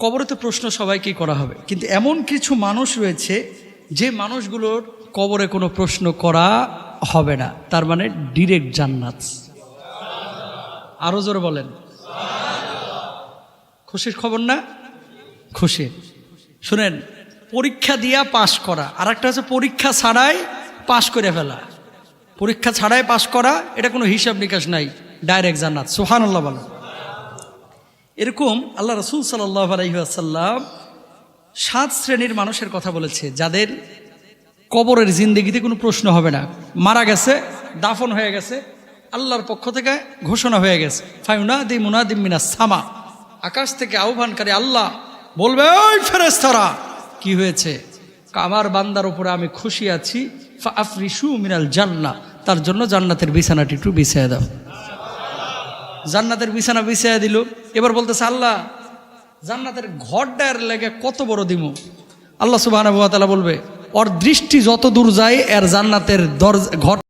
কবরেতে প্রশ্ন সবাইকেই করা হবে, কিন্তু এমন কিছু মানুষ রয়েছে যে মানুষগুলোর কবরে কোনো প্রশ্ন করা হবে না, তার মানে ডিরেক্ট জান্নাত। আরো জোরে বলেন, খুশির খবর না? খুশি। শুনেন, পরীক্ষা দিয়া পাশ করা আর একটা হচ্ছে পরীক্ষা ছাড়াই পাশ করে ফেলা। পরীক্ষা ছাড়াই পাশ করা, এটা কোনো হিসাব নিকাশ নাই, ডাইরেক্ট জান্নাত। সুবহানাল্লাহ বলেন। এরকম আল্লাহ রাসূল সাল্লাল্লাহু আলাইহি ওয়াসাল্লাম 7 শ্রেণীর মানুষের কথা বলেছে যাদের কবরের জিন্দেগিতে কোনো প্রশ্ন হবে না। মারা গেছে, দাফন হয়ে গেছে, আল্লাহর পক্ষ থেকে ঘোষণা হয়ে গেছে, ফায়ুনাদি মুনাদিম মিনাস সামা, আকাশ থেকে আহ্বানকারী আল্লাহ বলবে, ওই ফেরেশতারা কি হয়েছে? আমার বান্দার উপরে আমি খুশি আছি, ফাআফরিশু মিনাল জান্নাহ, তার জন্য জান্নাতের বিছানাটি একটু বিছিয়ে দাও। জান্নাতের বিছানা বিছিয়ে দিল। এবার বলতেছে, আল্লাহ জান্নাতের ঘরটার লেগে কত বড় দিমু? আল্লাহ সুবহানাহু ওয়া তাআলা বলবে, ওর দৃষ্টি যত দূর যায় এর জান্নাতের ঘর